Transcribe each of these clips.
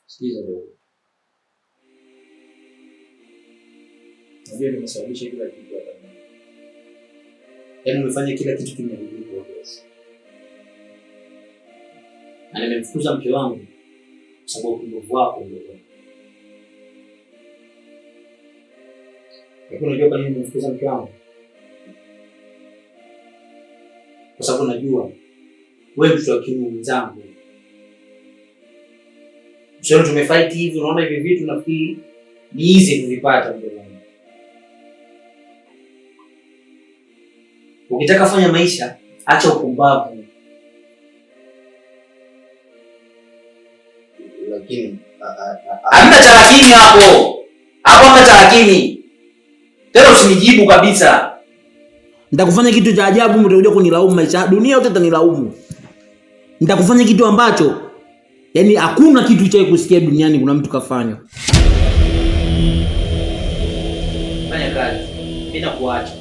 Sikiza leo. Ndio nimesababisha kila kitu hapa. Yaani umefanya kila kitu kimeharibika boss. Na nimemfukuza mke wangu kwa sababu nguvu wako ndio. Unajua kwa nini nimemfukuza mke wangu? Kwa sababu najua wewe mtu wa kiume mwenzangu. Sio tumefight hivi, unaona hivi vitu nafikiri ni easy kuvipata ndio. Ukitaka kufanya maisha, acha upumbavu. Lakini hamna cha lakini hapo. Hapo hamna cha lakini. Tena usinijibu kabisa. Nitakufanya kitu cha ajabu, mtakuja kunilaumu maisha. Dunia yote itanilaumu. Nitakufanya kitu ambacho yaani hakuna kitu cha kusikia duniani kuna mtu kafanya. Fanya kazi. Mimi nakuacha.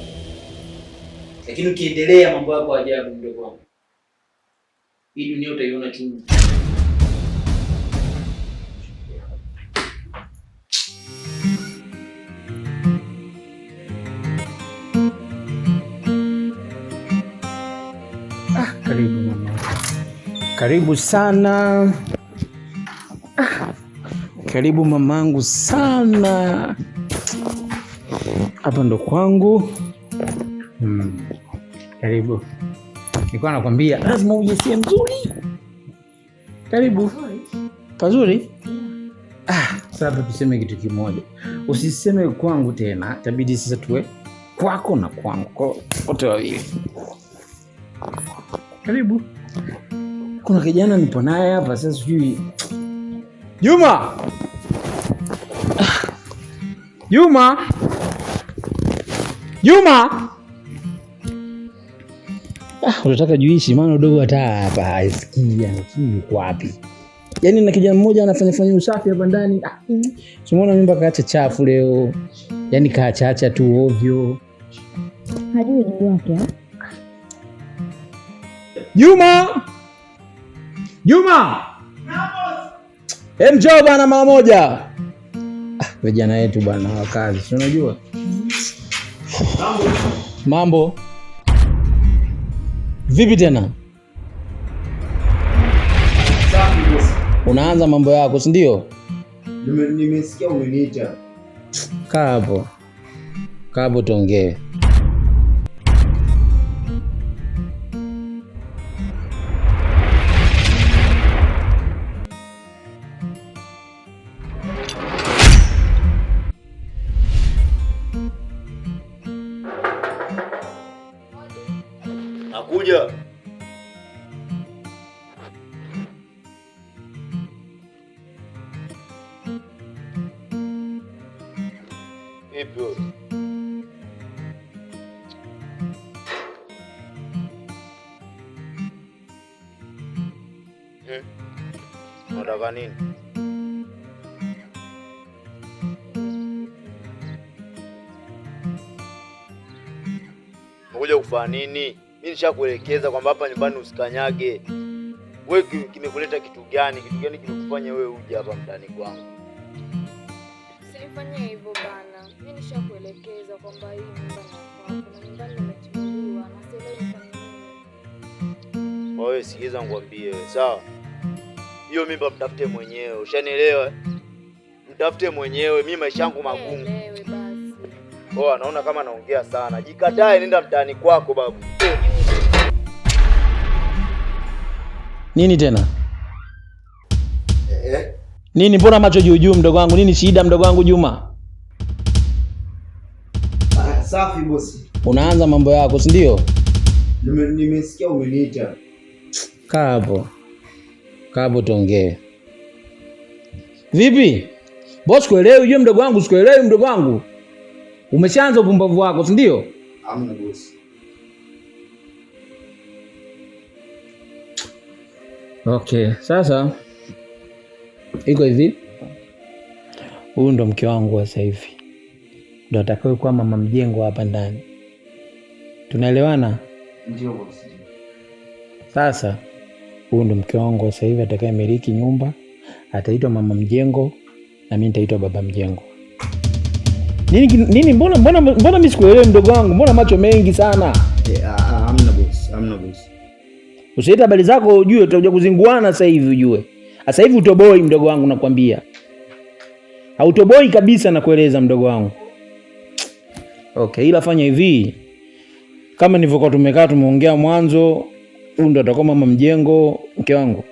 Lakini ukiendelea mambo yako ajabu mdogo wangu, hii dunia utaiona chungu. Karibu mama. Karibu sana. Karibu mamangu sana. Hapa ndo kwangu. Karibu. Nilikuwa nakwambia lazima uje sehemu nzuri. Karibu. Pazuri? Sasa tuseme kitu kimoja. Usiseme kwangu tena, itabidi sasa tuwe kwako na kwangu. Kwa wote wawili. Karibu. Kuna kijana nipo naye hapa sasa sijui. Juma. Juma. Juma. Unataka juisi maana udogo hata hapa haisikii yuko wapi. Yaani na kijana mmoja anafanya usafi hapa ndani. Umeona nyumba kaacha chafu leo. Yaani kaacha tu ovyo. Hajui ndugu yake. Juma! Juma! Njoo bwana mara moja. Vijana wetu bwana wa kazi, si unajua? Mambo. Vipi tena? safi boss. Unaanza mambo yako, si ndio? Nimesikia umeniita. Kaa hapo. Kaa hapo tuongee. Nakuja. Ipo. Unataka nini? Unakuja kufanya nini? Mimi nishakuelekeza kwamba hapa nyumbani usikanyage. Wewe kimekuleta kitu gani? Kitu gani kimekufanya wewe uje hapa mtaani kwangu? Usifanye hivyo bana. Mimi nishakuelekeza kwamba hii nyumba ni yako. Na nyumbani imetimuliwa na sasa nifanye nini? Wewe sikiza ngwambie wewe, sawa? Hiyo mimba mtafute mwenyewe, ushanielewa? Mtafute mwenyewe, mimi maisha yangu magumu. Elewe basi. Anaona kama naongea sana. Jikatae, nenda mtaani kwako babu. Nini tena? Nini mbona macho juu mdogo wangu? Nini shida mdogo wangu Juma? Safi bosi. Unaanza mambo yako, si ndio? Nimesikia umeniita. Kaa hapo. Kaa hapo tuongee. Vipi? Boss kuelewi yule mdogo wangu, sikuelewi mdogo wangu. Umeshaanza upumbavu wako, si ndio? Hamna bosi. Okay, sasa iko hivi. Huyu ndo mke wangu sasa hivi. Ndo atakaye kuwa mama mjengo hapa ndani. Tunaelewana? Ndio bosi. Sasa huyu ndo mke wangu sasa hivi atakaye miliki nyumba, ataitwa mama mjengo na mimi nitaitwa baba mjengo. Nini mbona mimi sikuelewi mdogo wangu? Mbona macho mengi sana? Hamna boss. Usiite habari zako ujue tutakuja kuzinguana sasa hivi ujue. Sasa hivi utoboi mdogo wangu nakwambia. Hautoboi kabisa nakueleza mdogo wangu. Okay, ila fanya hivi. Kama nilivyokuwa tumekaa tumeongea mwanzo, huyu ndo atakuwa mama mjengo, mke wangu.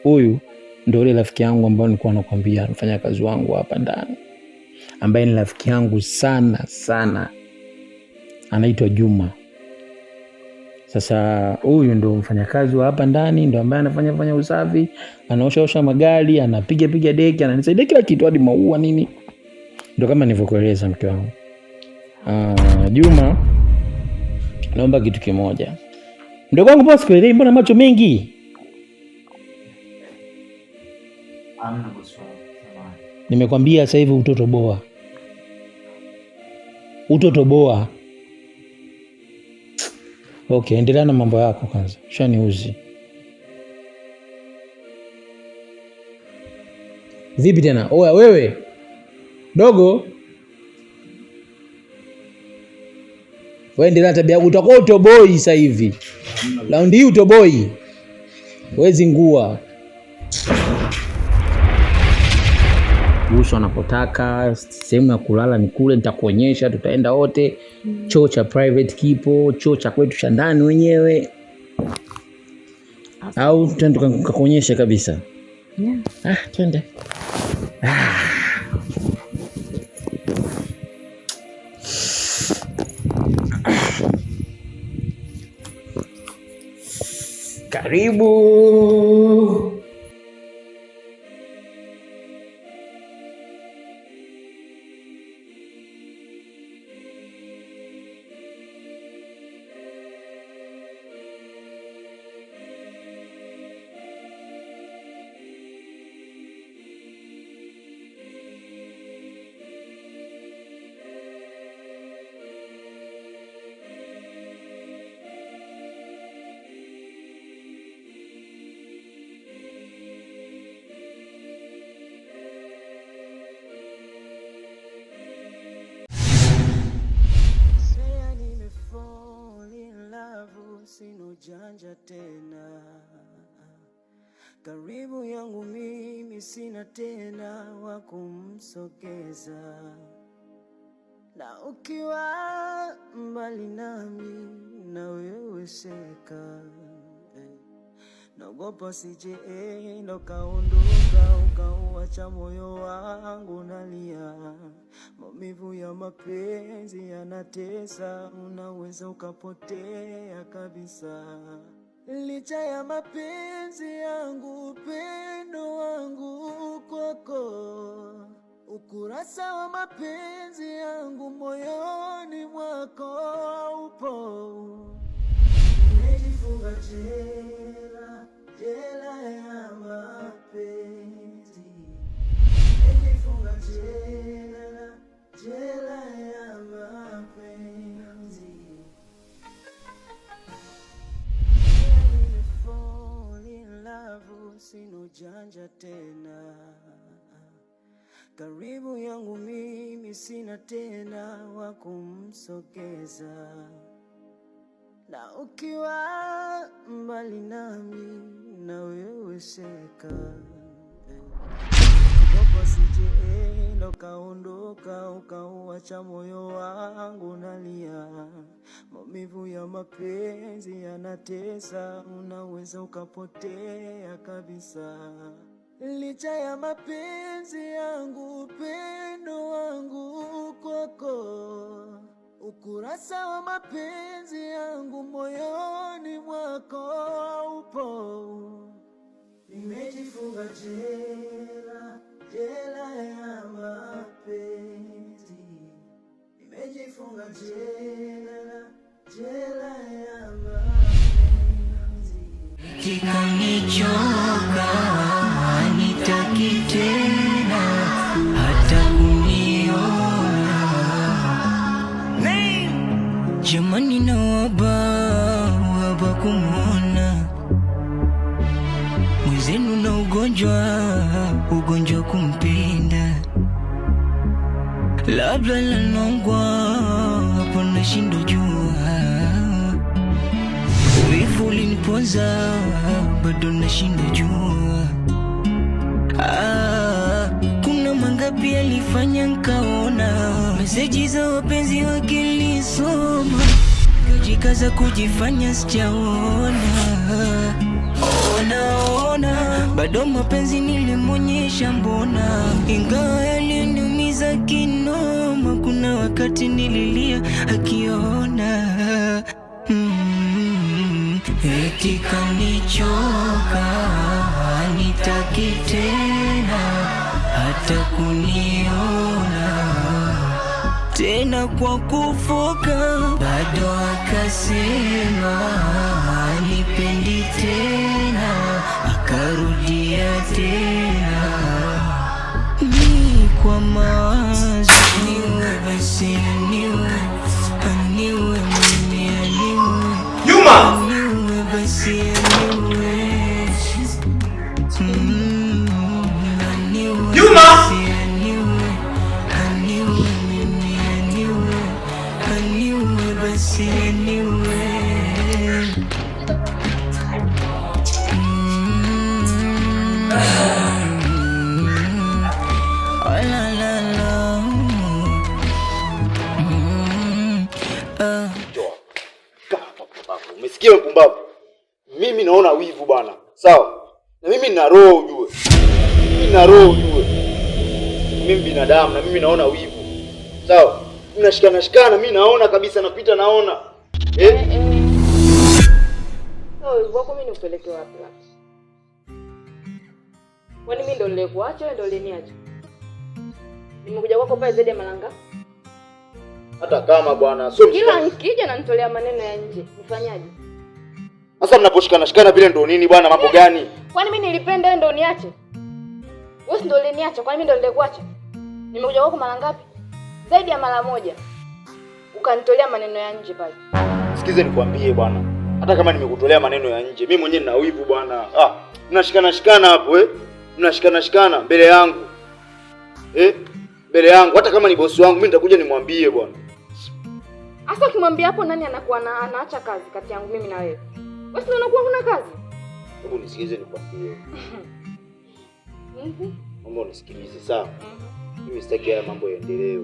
Huyu ndio yule rafiki yangu ambaye nilikuwa nakwambia anafanya kazi wangu hapa ndani. Ambaye ni rafiki yangu sana. Anaitwa Juma. Sasa huyu ndo mfanyakazi wa hapa ndani, ndo ambaye anafanya usafi, anaosha magari, anapiga deki, ananisaidia kila kitu hadi maua nini. Ndo kama nilivyokueleza mke wangu. Juma, naomba kitu kimoja. Mdogo wangu boss kuelewi, mbona macho mengi? Amna boss. Nimekwambia sasa hivi utotoboa. Okay, endelea na mambo yako kwanza. Shaniuzi. Vipi tena? Oya wewe. Dogo. Wewe endelea tabia yako, utakuwa utoboi sasa hivi. Laundi hii utoboi. Wewe zingua. Ruhusu anapotaka, sehemu ya kulala ni kule, nitakuonyesha, tutaenda wote. Choo cha private kipo, choo cha kwetu cha ndani wenyewe. Au twende tukakuonyesha kabisa. Yeah. Twende. Karibu. Sina ujanja tena, karibu yangu mimi sina tena wa kumsogeza, na ukiwa mbali nami na wewe seka, naogopa sije ndo kaondoka ukauacha moyo wangu nalia. Maumivu ya mapenzi yanatesa, unaweza ukapotea kabisa. Licha ya mapenzi yangu, upendo wangu kwako, ukurasa wa mapenzi yangu moyoni mwako upo. Nimejifunga jela ya mapenzi, nimejifunga jela ya mapenzi. Fall in love, sina ujanja tena, karibu yangu mimi sina tena wa kumsogeza, na ukiwa mbali nami na wewe seka, naogopa sije ndo kaondoka ukauacha moyo wangu nalia. Maumivu ya mapenzi yanatesa, unaweza ukapotea kabisa. Licha ya mapenzi yangu, upendo wangu kwako, ukurasa wa mapenzi yangu moyoni mwako upo. Nimejifunga jela ya mapenzi, nimejifunga jela ya mapenzi. Kikanichoka nitaki tena hata kuniona. Jamani na waba kumwona mwenzenu na ugonjwa ugonjwa kumpenda, labda lanongwa hapo nashindo jua, wivu uliniponza bado nashindo jua. Kuna mangapi alifanya nkaona, meseji za wapenzi wake nilisoma, kajikaza kujifanya sijaona. Ona bado mapenzi nilimonyesha mbona, ingawa yaliniumiza kinoma, kuna wakati nililia akiona. Eti kanichoka, nitaki tena hata kuniona tena kwa kufoka, bado akasema nipendi tena, akarudia tena. Ni kwa mawazo niwe basi niwe mimi niwe Juma! niwe basi niwe Juma! Umesikia mpumbavu? Mimi naona wivu bwana. Sawa? Na mimi nina roho ujue. Mimi binadamu na mimi naona wivu. Sawa? Mnashikana mimi naona kabisa, napita naona. Wivu wako mimi nipeleke wapi? Kwani mimi ndo nilikuacha wewe ndo uliniacha? Nimekuja kwako pale zaidi ya malanga. Hata kama bwana sio kila nikija na nitolea maneno ya nje. Nifanyaje? Sasa mnaposhikana vile ndo nini bwana, mambo gani? Kwani mimi nilipenda wewe ndo uniache? Wewe ndo uliniacha, kwani mimi ndo nilikuacha? Nimekuja kwako mara ngapi? Zaidi ya mara moja. Ukanitolea maneno ya nje pale. Sikize nikwambie bwana. Hata kama nimekutolea maneno ya nje, mimi mwenyewe nina wivu bwana. Mnashikana hapo mnashikana mbele yangu. Mbele yangu, hata kama ni bosi wangu mimi nitakuja nimwambie bwana. Asa ukimwambia hapo nani anakuwa anaacha kazi kati yangu mimi na wewe? Wewe sio unakuwa huna kazi? Hebu nisikize nikwambie. Mambo unisikilize sawa? Mimi sitaki haya mambo yaendelee.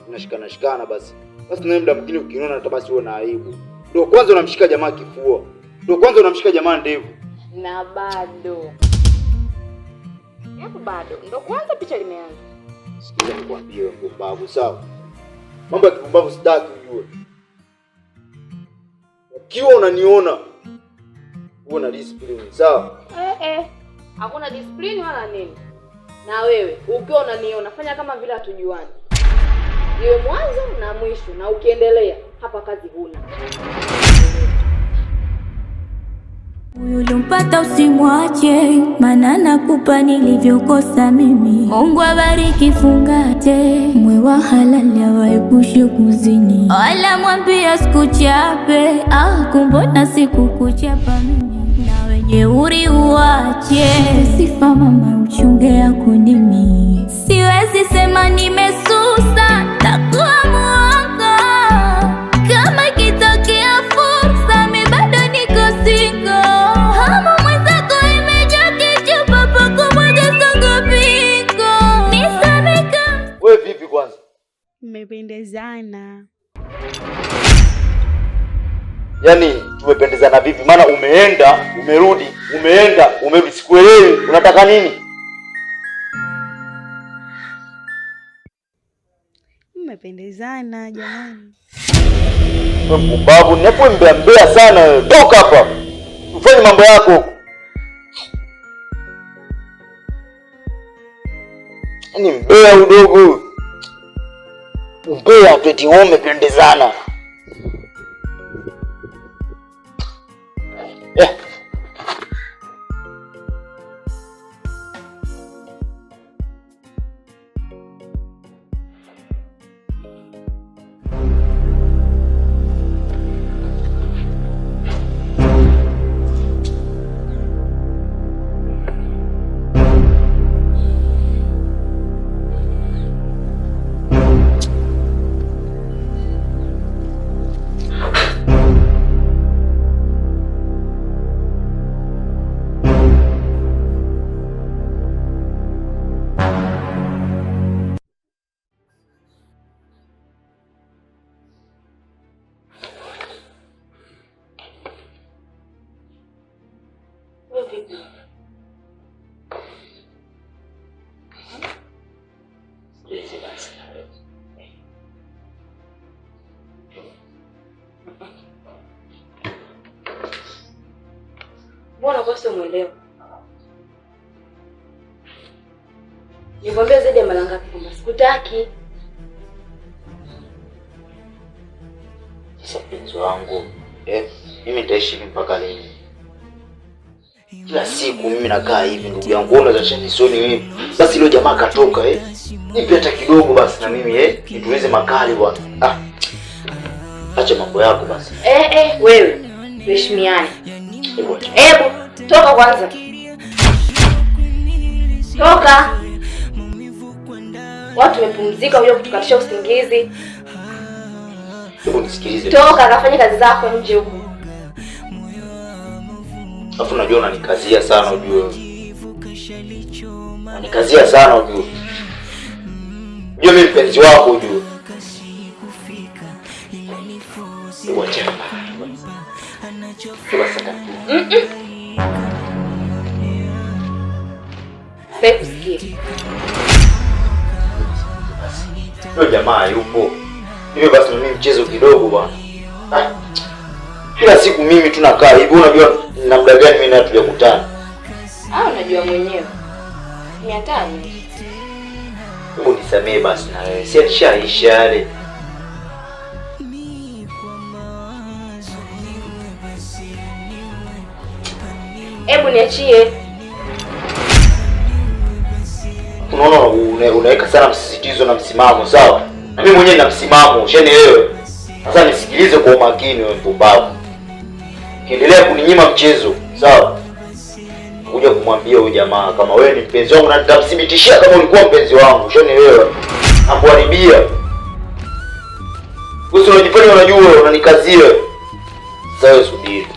Tunashikana basi. Basi na muda mwingine ukiniona hata basi uone aibu. Ndio kwanza unamshika jamaa kifua. Ndio kwanza unamshika jamaa ndevu. Na bado. Hapo bado. Ndio kwanza picha limeanza. Sikiza nikwambie wewe mpumbavu sawa? Mambo ya kipumbavu sitaki ujue. Ukiwa unaniona uwe na discipline sawa? Hakuna discipline wala nini. Na wewe ukiwa unaniona fanya kama vile hatujuani. Iwe mwanzo na mwisho, na ukiendelea hapa kazi huna. Ulimpata usimwache, maana nakupa nilivyokosa mimi. Mungu abariki fungate, mwe wa halali awaepushe kuzini. Wala mwambia sikuchape, kumbona sikukuchapa mimi. Na wenyeuri uache, sifa mama uchunge yako nini. Siwezi sema nimesusa, takuwa mwanga. Kama kitokea fursa, mi bado niko single. Hama mwenzako imejaa kichupa pako moja songo piko. Nisameka. Wewe vipi kwanza? Mmependezana. Yaani tumependezana vipi? Maana umeenda, umerudi, sikuelewi. Unataka nini? Mmependezana jamani. Wewe mpumbavu, nipo mbea sana wewe. Toka hapa. Ufanye mambo yako. Yaani mbea udogo. Mbea eti umependezana. Mbona unakuwa sio mwelewa? Nikwambia zaidi ya mara ngapi kwamba sikutaki. Sasa mpenzi wangu, mimi nitaishi mpaka lini? Kila siku mimi nakaa hivi ndugu yangu. Unaweza chani sioni wewe. Basi leo jamaa katoka nipe hata kidogo basi na mimi nituweze makali bwana. Acha mambo yako basi. Wewe tuheshimiane. Hebu toka kwanza. Toka. Watu wamepumzika, huyo kutukatisha usingizi. Hebu nisikilize. Toka kafanye kazi zako nje huko. Alafu unajua unanikazia sana ujue. Unanikazia sana ujue. Unajua mimi mpenzi wako ujue. Wacha. Sikusikia. Ndio jamaa yupo. Hiyo basi mimi mchezo kidogo bwana. Kila siku mimi tunakaa hivi, unajua na muda gani mimi na tujakutana? Unajua mwenyewe. 500. Hebu nisamee basi na wewe. Si alishaisha yale. Hebu niachie. Unaona unaweka sana msisitizo na msimamo, sawa? Na mimi mwenyewe na msimamo, ushanielewa? Sasa nisikilize kwa umakini wewe mpumbavu. Kiendelea kuninyima mchezo, sawa? Kuja kumwambia huyo jamaa kama wewe ni mpenzi wangu na nitamthibitishia kama ulikuwa mpenzi wangu, ushanielewa? Nakuharibia. Wewe unajifanya unajua, unanikazia. Sasa subiri.